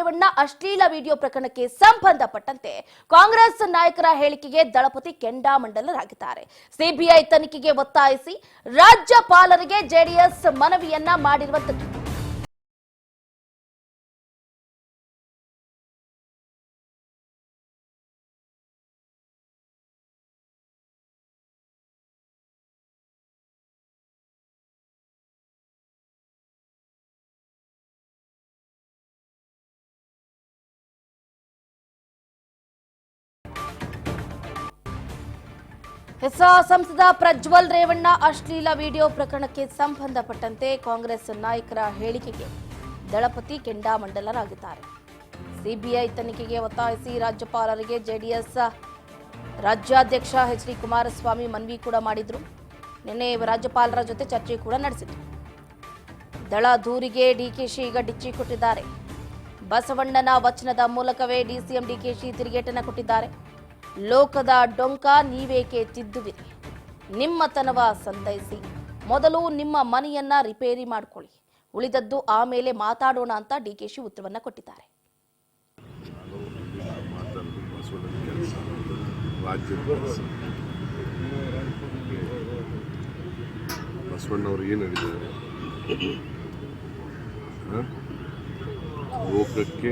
ರೇವಣ್ಣ ಅಶ್ಲೀಲ ವಿಡಿಯೋ ಪ್ರಕರಣಕ್ಕೆ ಸಂಬಂಧಪಟ್ಟಂತೆ ಕಾಂಗ್ರೆಸ್ ನಾಯಕರ ಹೇಳಿಕೆಗೆ ದಳಪತಿ ಕೆಂಡಾಮಂಡಲರಾಗಿದ್ದಾರೆ. ಸಿಬಿಐ ತನಿಖೆಗೆ ಒತ್ತಾಯಿಸಿ ರಾಜ್ಯಪಾಲರಿಗೆ ಜೆಡಿಎಸ್ ಮನವಿಯನ್ನ ಮಾಡಿರುವಂತದ್ದು. ಸಂಸದ ಪ್ರಜ್ವಲ್ ರೇವಣ್ಣ ಅಶ್ಲೀಲ ವಿಡಿಯೋ ಪ್ರಕರಣಕ್ಕೆ ಸಂಬಂಧಪಟ್ಟಂತೆ ಕಾಂಗ್ರೆಸ್ ನಾಯಕರ ಹೇಳಿಕೆಗೆ ದಳಪತಿ ಕೆಂಡಾಮಂಡಲರಾಗಿದ್ದಾರೆ. ಸಿಬಿಐ ತನಿಖೆಗೆ ಒತ್ತಾಯಿಸಿ ರಾಜ್ಯಪಾಲರಿಗೆ ಜೆಡಿಎಸ್ ರಾಜ್ಯಾಧ್ಯಕ್ಷ ಎಚ್ ಡಿ ಕುಮಾರಸ್ವಾಮಿ ಮನವಿ ಕೂಡ ಮಾಡಿದ್ರು. ನಿನ್ನೆ ರಾಜ್ಯಪಾಲರ ಜೊತೆ ಚರ್ಚೆ ಕೂಡ ನಡೆಸಿದ್ರು. ದಳ ದೂರಿಗೆ ಡಿಕೆಶಿ ಈಗ ಡಿಚ್ಚಿ ಕೊಟ್ಟಿದ್ದಾರೆ. ಬಸವಣ್ಣನ ವಚನದ ಮೂಲಕವೇ ಡಿಸಿಎಂ ಡಿಕೆಶಿ ತಿರುಗೇಟನ್ನ ಕೊಟ್ಟಿದ್ದಾರೆ. ಲೋಕದ ಡೊಂಕ ನೀವೇಕೆ ತಿದ್ದುವಿರಿ, ನಿಮ್ಮತನವ ಸಂತೈಸಿ, ಮೊದಲು ನಿಮ್ಮ ಮನೆಯನ್ನ ರಿಪೇರಿ ಮಾಡಿಕೊಳ್ಳಿ, ಉಳಿದದ್ದು ಆಮೇಲೆ ಮಾತಾಡೋಣ ಅಂತ ಡಿಕೆಶಿ ಉತ್ತರವನ್ನ ಕೊಟ್ಟಿದ್ದಾರೆ. ಬಸವಣ್ಣವರು ಏನು ಹೇಳಿದ್ದಾರೆ, ಲೋಕಕ್ಕೆ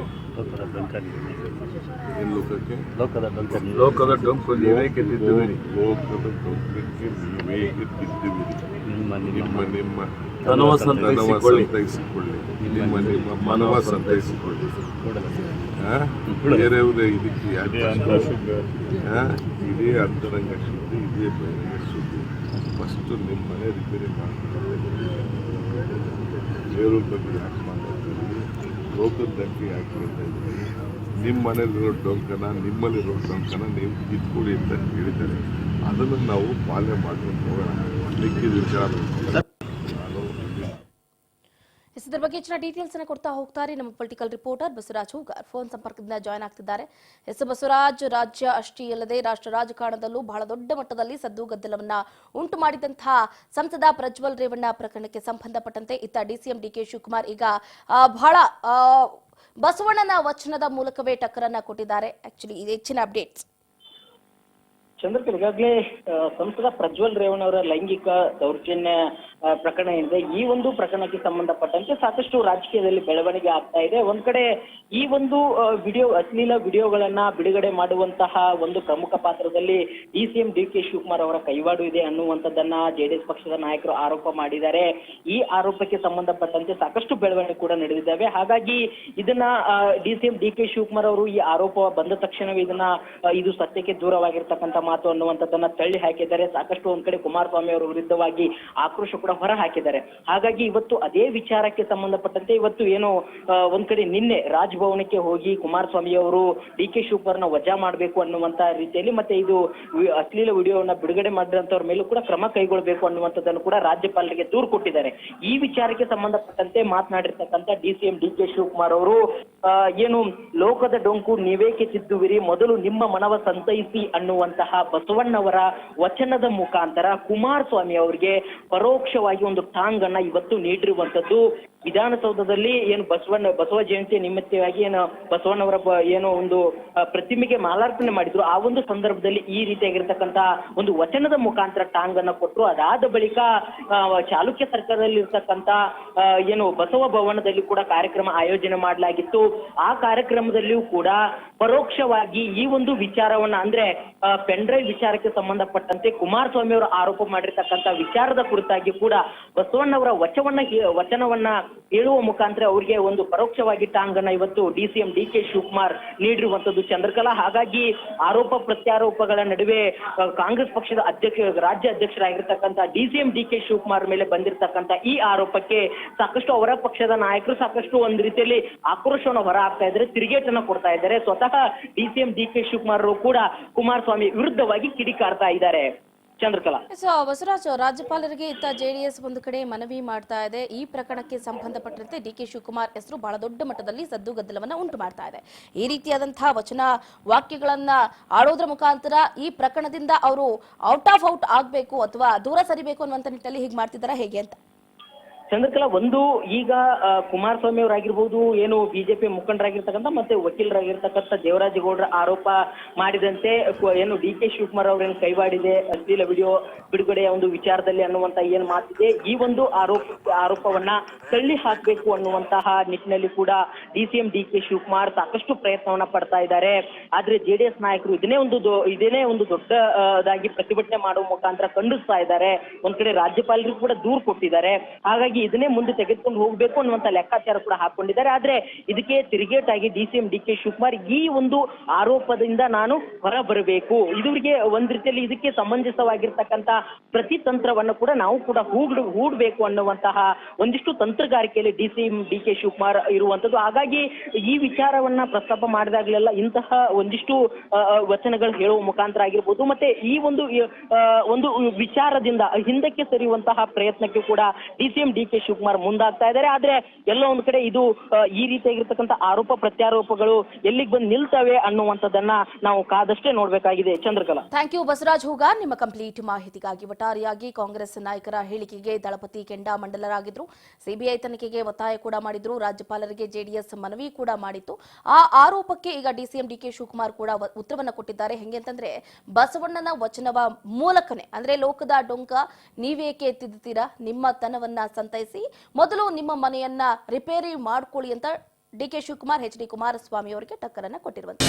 ಲೋಕದ ಡೊಂಕು ನೀವೇಕೆ ತಿದ್ದುವಿರಿ, ಲೋಕದ ಡೊಂಕಕ್ಕೆ ನೀವೇಕೆ ತಿದ್ದುವಿರಿ, ನಿಮ್ಮ ತನವ ಸಂತೈಸಿಕೊಳ್ಳಿ, ನಿಮ್ಮ ಮನವ ಸಂತೈಸಿಕೊಳ್ಳಿ. ಬೇರೆಯವರೇ ಇದಕ್ಕೆ ಇದೇ ಅಂತರಂಗ ಶುದ್ಧಿ, ಇದೇ ಬಹಿರಂಗ ಶುದ್ಧಿ. ಫಸ್ಟು ನಿಮ್ಮ ಮನೆ ರಿಪೇರಿ ಮಾಡ್ತಾರೆ. ಬೇರೆಯವ್ರ ಬಗ್ಗೆ ಯಾಕೆ ಮಾತಾಡ್ತಾರೆ, ಲೋಕದ ದಂಕೆ ಯಾಕೆ ಹೇಳ್ತಾ ಇದ್ದಾರೆ, ನಿಮ್ಮ ಮನೇಲಿರೋ ಡೊಂಕನ ನಿಮ್ಮಲ್ಲಿರೋ ಡೊಂಕನ ನೀವು ಕಿತ್ಕೊಳ್ಳಿ ಅಂತ ಹೇಳಿದ್ದಾರೆ. ಅದನ್ನು ನಾವು ಪಾಲನೆ ಮಾಡ್ಕೊಂಡು ಹೋಗೋಣ. ಲಿಕ್ಕಿದ ವಿಚಾರ ಇದರ ಬಗ್ಗೆ ಹೆಚ್ಚಿನ ಡೀಟೇಲ್ಸ್ ಅನ್ನು ಕೊಡ್ತಾ ಹೋಗ್ತಾರೆ ನಮ್ಮ political reporter Basavaraj Hoogar. Phone ಸಂಪರ್ಕದಿಂದ ಜಾಯ್ನ್ ಆಗ್ತಿದ್ದಾರೆ. ಬಸವರಾಜ್, ರಾಜ್ಯ ಅಷ್ಟೇ ಅಲ್ಲದೆ ರಾಷ್ಟ್ರ ರಾಜಕಾರಣದಲ್ಲೂ ಬಹಳ ದೊಡ್ಡ ಮಟ್ಟದಲ್ಲಿ ಸದ್ದು ಗದ್ದಲವನ್ನ ಉಂಟು ಮಾಡಿದಂತಹ ಸಂಸದ ಪ್ರಜ್ವಲ್ ರೇವಣ್ಣ ಪ್ರಕರಣಕ್ಕೆ ಸಂಬಂಧಪಟ್ಟಂತೆ ಇತ್ತ ಡಿಸಿಎಂ ಡಿಕೆ ಶಿವಕುಮಾರ್ ಈಗ ಬಹಳ ಬಸವಣ್ಣನ ವಚನದ ಮೂಲಕವೇ ಟಕ್ಕರನ್ನ ಕೊಟ್ಟಿದ್ದಾರೆ. ಆಕ್ಚುಲಿ ಹೆಚ್ಚಿನ ಅಪ್ಡೇಟ್ಸ್ ಚಂದ್ರಕರ್, ಈಗಾಗಲೇ ಸಂಸದ ಪ್ರಜ್ವಲ್ ರೇವಣ್ಣ ಅವರ ಲೈಂಗಿಕ ದೌರ್ಜನ್ಯ ಪ್ರಕರಣ ಏನಿದೆ, ಈ ಒಂದು ಪ್ರಕರಣಕ್ಕೆ ಸಂಬಂಧಪಟ್ಟಂತೆ ಸಾಕಷ್ಟು ರಾಜಕೀಯದಲ್ಲಿ ಬೆಳವಣಿಗೆ ಆಗ್ತಾ ಇದೆ. ಒಂದ್ ಕಡೆ ಈ ಒಂದು ಅಶ್ಲೀಲ ವಿಡಿಯೋಗಳನ್ನ ಬಿಡುಗಡೆ ಮಾಡುವಂತಹ ಒಂದು ಪ್ರಮುಖ ಪಾತ್ರದಲ್ಲಿ ಡಿಸಿಎಂ ಡಿಕೆ ಶಿವಕುಮಾರ್ ಅವರ ಕೈವಾಡು ಇದೆ ಅನ್ನುವಂಥದ್ದನ್ನ ಜೆಡಿಎಸ್ ಪಕ್ಷದ ನಾಯಕರು ಆರೋಪ ಮಾಡಿದ್ದಾರೆ. ಈ ಆರೋಪಕ್ಕೆ ಸಂಬಂಧಪಟ್ಟಂತೆ ಸಾಕಷ್ಟು ಬೆಳವಣಿಗೆ ಕೂಡ ನಡೆದಿದ್ದಾವೆ. ಹಾಗಾಗಿ ಇದನ್ನ ಡಿಸಿಎಂ ಡಿಕೆ ಶಿವಕುಮಾರ್ ಅವರು ಈ ಆರೋಪ ಬಂದ ತಕ್ಷಣವೇ ಇದು ಸತ್ಯಕ್ಕೆ ದೂರವಾಗಿರ್ತಕ್ಕಂಥ ಮಾತು ಅನ್ನುವಂಥದ್ದನ್ನ ತಳ್ಳಿ ಹಾಕಿದ್ದಾರೆ. ಸಾಕಷ್ಟು ಒಂದ್ ಕಡೆ ಕುಮಾರಸ್ವಾಮಿ ಅವರ ವಿರುದ್ಧವಾಗಿ ಆಕ್ರೋಶ ಕೂಡ ಹೊರ ಹಾಕಿದ್ದಾರೆ. ಹಾಗಾಗಿ ಇವತ್ತು ಅದೇ ವಿಚಾರಕ್ಕೆ ಸಂಬಂಧಪಟ್ಟಂತೆ ಇವತ್ತು ಏನು ಒಂದ್ ಕಡೆ ನಿನ್ನೆ ರಾಜಭವನಕ್ಕೆ ಹೋಗಿ ಕುಮಾರಸ್ವಾಮಿ ಅವರು ಡಿ ಕೆ ಶಿವಕುಮಾರ್ನ ವಜಾ ಮಾಡಬೇಕು ಅನ್ನುವಂತ ರೀತಿಯಲ್ಲಿ ಮತ್ತೆ ಇದು ಅಶ್ಲೀಲ ವಿಡಿಯೋವನ್ನ ಬಿಡುಗಡೆ ಮಾಡಿದಂತವ್ರ ಮೇಲೂ ಕೂಡ ಕ್ರಮ ಕೈಗೊಳ್ಳಬೇಕು ಅನ್ನುವಂಥದ್ದನ್ನು ಕೂಡ ರಾಜ್ಯಪಾಲರಿಗೆ ದೂರು ಕೊಟ್ಟಿದ್ದಾರೆ. ಈ ವಿಚಾರಕ್ಕೆ ಸಂಬಂಧಪಟ್ಟಂತೆ ಮಾತನಾಡಿರ್ತಕ್ಕಂಥ ಡಿಸಿಎಂ ಡಿ ಕೆ ಶಿವಕುಮಾರ್ ಅವರು ಏನು ಲೋಕದ ಡೊಂಕು ನೀವೇಕೆ ತಿದ್ದುವಿರಿ, ಮೊದಲು ನಿಮ್ಮ ಮನವ ಸಂತೈಸಿ ಅನ್ನುವಂತಹ ಬಸವಣ್ಣವರ ವಚನದ ಮುಖಾಂತರ ಕುಮಾರಸ್ವಾಮಿ ಅವರಿಗೆ ಪರೋಕ್ಷವಾಗಿ ಒಂದು ಟಾಂಗ್ ಅನ್ನ ಇವತ್ತು ನೀಡಿರುವಂತದ್ದು. ವಿಧಾನಸೌಧದಲ್ಲಿ ಏನು ಬಸವ ಜಯಂತಿ ನಿಮಿತ್ತವಾಗಿ ಏನು ಬಸವಣ್ಣವರ ಏನೋ ಒಂದು ಪ್ರತಿಮೆಗೆ ಮಾಲಾರ್ಪಣೆ ಮಾಡಿದ್ರು. ಆ ಒಂದು ಸಂದರ್ಭದಲ್ಲಿ ಈ ರೀತಿಯಾಗಿರ್ತಕ್ಕಂಥ ಒಂದು ವಚನದ ಮುಖಾಂತರ ಟಾಂಗ್ ಅನ್ನ ಕೊಟ್ಟರು. ಅದಾದ ಬಳಿಕ ಚಾಲುಕ್ಯ ಸರ್ಕಾರದಲ್ಲಿ ಇರ್ತಕ್ಕಂಥ ಏನು ಬಸವ ಭವನದಲ್ಲಿ ಕೂಡ ಕಾರ್ಯಕ್ರಮ ಆಯೋಜನೆ ಮಾಡಲಾಗಿತ್ತು. ಆ ಕಾರ್ಯಕ್ರಮದಲ್ಲಿಯೂ ಕೂಡ ಪರೋಕ್ಷವಾಗಿ ಈ ಒಂದು ವಿಚಾರವನ್ನ ಅಂದ್ರೆ ಪೆನ್ ಡ್ರೈವ್ ವಿಚಾರಕ್ಕೆ ಸಂಬಂಧಪಟ್ಟಂತೆ ಕುಮಾರಸ್ವಾಮಿ ಅವರು ಆರೋಪ ಮಾಡಿರ್ತಕ್ಕಂಥ ವಿಚಾರದ ಕುರಿತಾಗಿ ಕೂಡ ಬಸವಣ್ಣವರ ವಚನವನ್ನ ಹೇಳುವ ಮುಖಾಂತರ ಅವರಿಗೆ ಒಂದು ಪರೋಕ್ಷವಾಗಿ ಟಾಂಗ್ ಅನ್ನ ಇವತ್ತು ಡಿಸಿಎಂ ಡಿ ಕೆ ಶಿವಕುಮಾರ್ ನೀಡಿರುವಂತದ್ದು ಚಂದ್ರಕಲಾ. ಹಾಗಾಗಿ ಆರೋಪ ಪ್ರತ್ಯಾರೋಪಗಳ ನಡುವೆ ಕಾಂಗ್ರೆಸ್ ಪಕ್ಷದ ರಾಜ್ಯ ಅಧ್ಯಕ್ಷರಾಗಿರ್ತಕ್ಕಂಥ ಡಿಸಿಎಂ ಡಿ ಕೆ ಶಿವಕುಮಾರ್ ಮೇಲೆ ಬಂದಿರತಕ್ಕಂಥ ಈ ಆರೋಪಕ್ಕೆ ಸಾಕಷ್ಟು ಅವರ ಪಕ್ಷದ ನಾಯಕರು ಸಾಕಷ್ಟು ಒಂದು ರೀತಿಯಲ್ಲಿ ಆಕ್ರೋಶವನ್ನು ಹೊರ ಹಾಕ್ತಾ ಇದ್ದಾರೆ, ತಿರುಗೇಟನ್ನ ಕೊಡ್ತಾ ಇದ್ದಾರೆ. ಸ್ವತಃ ಡಿಸಿಎಂ ಡಿ ಕೆ ಶಿವಕುಮಾರ್ ಕೂಡ ಕುಮಾರಸ್ವಾಮಿ ವಿರುದ್ಧವಾಗಿ ಕಿಡಿಕಾರ್ತಾ ಇದ್ದಾರೆ. ಚಂದ್ರಕಲಾ, ಬಸವರಾಜ್, ರಾಜ್ಯಪಾಲರಿಗೆ ಇತ್ತ ಜೆಡಿಎಸ್ ಒಂದು ಕಡೆ ಮನವಿ ಮಾಡ್ತಾ ಇದೆ. ಈ ಪ್ರಕರಣಕ್ಕೆ ಸಂಬಂಧಪಟ್ಟಂತೆ ಡಿ ಕೆ ಶಿವಕುಮಾರ್ ಹೆಸರು ಬಹಳ ದೊಡ್ಡ ಮಟ್ಟದಲ್ಲಿ ಸದ್ದು ಗದ್ದಲವನ್ನ ಉಂಟು ಮಾಡ್ತಾ ಇದೆ. ಈ ರೀತಿಯಾದಂತಹ ವಚನ ವಾಕ್ಯಗಳನ್ನ ಆಡೋದ್ರ ಮುಖಾಂತರ ಈ ಪ್ರಕರಣದಿಂದ ಅವರು ಔಟ್ ಆಗಬೇಕು ಅಥವಾ ದೂರ ಸರಿಬೇಕು ಅನ್ನುವಂತ ನಿಟ್ಟಿನಲ್ಲಿ ಹೀಗೆ ಮಾಡ್ತಿದ್ದಾರೆ ಹೇಗೆ ಅಂತ? ಚಂದ್ರಕಲಾ, ಒಂದು ಈಗ ಕುಮಾರಸ್ವಾಮಿ ಅವರಾಗಿರ್ಬೋದು, ಏನು ಬಿಜೆಪಿ ಮುಖಂಡರಾಗಿರ್ತಕ್ಕಂಥ ಮತ್ತೆ ವಕೀಲರಾಗಿರ್ತಕ್ಕಂಥ ದೇವರಾಜೇಗೌಡರ ಆರೋಪ ಮಾಡಿದಂತೆ ಏನು ಡಿ ಕೆ ಶಿವಕುಮಾರ್ ಅವರೇನು ಕೈವಾಡಿದೆ ಅಶ್ಲೀಲ ವಿಡಿಯೋ ಬಿಡುಗಡೆಯ ಒಂದು ವಿಚಾರದಲ್ಲಿ ಅನ್ನುವಂತ ಏನ್ ಮಾತಿದೆ, ಈ ಒಂದು ಆರೋಪವನ್ನ ತಳ್ಳಿ ಹಾಕಬೇಕು ಅನ್ನುವಂತಹ ನಿಟ್ಟಿನಲ್ಲಿ ಕೂಡ DCM ಡಿ ಕೆ ಶಿವಕುಮಾರ್ ಸಾಕಷ್ಟು ಪ್ರಯತ್ನವನ್ನ ಪಡ್ತಾ ಇದ್ದಾರೆ. ಆದ್ರೆ JDS ನಾಯಕರು ಇದನ್ನೇ ಒಂದು ದೊಡ್ಡದಾಗಿ ಪ್ರತಿಭಟನೆ ಮಾಡುವ ಮುಖಾಂತರ ಖಂಡಿಸ್ತಾ ಇದ್ದಾರೆ. ಒಂದ್ ಕಡೆ ರಾಜ್ಯಪಾಲರಿಗೂ ಕೂಡ ದೂರು ಕೊಟ್ಟಿದ್ದಾರೆ. ಹಾಗಾಗಿ ಇದನ್ನೇ ಮುಂದೆ ತೆಗೆದುಕೊಂಡು ಹೋಗ್ಬೇಕು ಅನ್ನುವಂತ ಲೆಕ್ಕಾಚಾರ ಕೂಡ ಹಾಕೊಂಡಿದ್ದಾರೆ. ಆದ್ರೆ ಇದಕ್ಕೆ ತಿರುಗೇಟಾಗಿ DCM ಡಿ ಕೆ ಶಿವಕುಮಾರ್ ಈ ಒಂದು ಆರೋಪದಿಂದ ನಾನು ಹೊರ ಬರಬೇಕು, ಇದರಿಗೆ ಒಂದ್ ರೀತಿಯಲ್ಲಿ ಇದಕ್ಕೆ ಸಮಂಜಸವಾಗಿರ್ತಕ್ಕಂತ ಪ್ರತಿ ತಂತ್ರವನ್ನು ಕೂಡ ನಾವು ಕೂಡ ಹೂಡ್ಬೇಕು ಅನ್ನುವಂತಹ ಒಂದಿಷ್ಟು ತಂತ್ರಗಾರಿಕೆಯಲ್ಲಿ DCM ಡಿ ಕೆ ಶಿವಕುಮಾರ್ ಇರುವಂತದ್ದು. ಹಾಗಾಗಿ ಈ ವಿಚಾರವನ್ನ ಪ್ರಸ್ತಾಪ ಮಾಡಿದಾಗಲೆಲ್ಲ ಇಂತಹ ಒಂದಿಷ್ಟು ವಚನಗಳು ಹೇಳುವ ಮುಖಾಂತರ ಆಗಿರ್ಬೋದು, ಮತ್ತೆ ಈ ಒಂದು ವಿಚಾರದಿಂದ ಹಿಂದಕ್ಕೆ ಸರಿಯುವಂತಹ ಪ್ರಯತ್ನಕ್ಕೆ ಕೂಡ DCM ಡಿ ಕೆ ಶಿವಕುಮಾರ್ ಮುಂದಾಗ್ತಾ ಇದ್ದಾರೆ. ಆದ್ರೆ ಎಲ್ಲೋ ಒಂದ್ ಕಡೆ ಇದು ಈ ರೀತಿಯಾಗಿರ್ತಕ್ಕಂಥ ಆರೋಪ ಪ್ರತ್ಯಾರೋಪಗಳು ಎಲ್ಲಿಗೆ ಬಂದು ನಿಲ್ತವೆ ಅನ್ನುವಂಥದ್ದನ್ನ ನಾವು ಕಾದಷ್ಟೇ ನೋಡ್ಬೇಕಾಗಿದೆ. ಚಂದ್ರಕಲಾ, ಥ್ಯಾಂಕ್ ಯು ಬಸವರಾಜ್ ಹೂಗಾರ್, ನಿಮ್ಮ ಕಂಪ್ಲೀಟ್ ಮಾಹಿತಿಗಾಗಿ. ಒಟ್ಟಾರೆಯಾಗಿ ಕಾಂಗ್ರೆಸ್ ನಾಯಕರ ಹೇಳಿಕೆಗೆ ದಳಪತಿ ಕೆಂಡಾಮಂಡಲರಾಗಿದ್ರು. ಸಿಬಿಐ ತನಿಖೆಗೆ ಒತ್ತಾಯ ಕೂಡ ಮಾಡಿದ್ರು. ರಾಜ್ಯಪಾಲರಿಗೆ JDS ಮನವಿ ಕೂಡ ಮಾಡಿತ್ತು. ಆ ಆರೋಪಕ್ಕೆ ಈಗ DCM ಡಿ ಕೆ ಶಿವಕುಮಾರ್ ಕೂಡ ಉತ್ತರವನ್ನ ಕೊಟ್ಟಿದ್ದಾರೆ. ಹೆಂಗೆ ಅಂತಂದ್ರೆ, ಬಸವಣ್ಣನ ವಚನವ ಮೂಲಕನೇ ಅಂದ್ರೆ ಲೋಕದ ಡೊಂಕ ನೀವೇಕೆ ಎತ್ತಿದ್ದೀರಾ, ನಿಮ್ಮ ತನವನ್ನ ಸಂತೈಸಿ ಮೊದಲು ನಿಮ್ಮ ಮನೆಯನ್ನ ರಿಪೇರಿ ಮಾಡ್ಕೊಳ್ಳಿ ಅಂತ DK ಶಿವಕುಮಾರ್ HD ಕುಮಾರಸ್ವಾಮಿ ಅವರಿಗೆ ಟಕ್ಕರನ್ನ ಕೊಟ್ಟಿರುವಂತ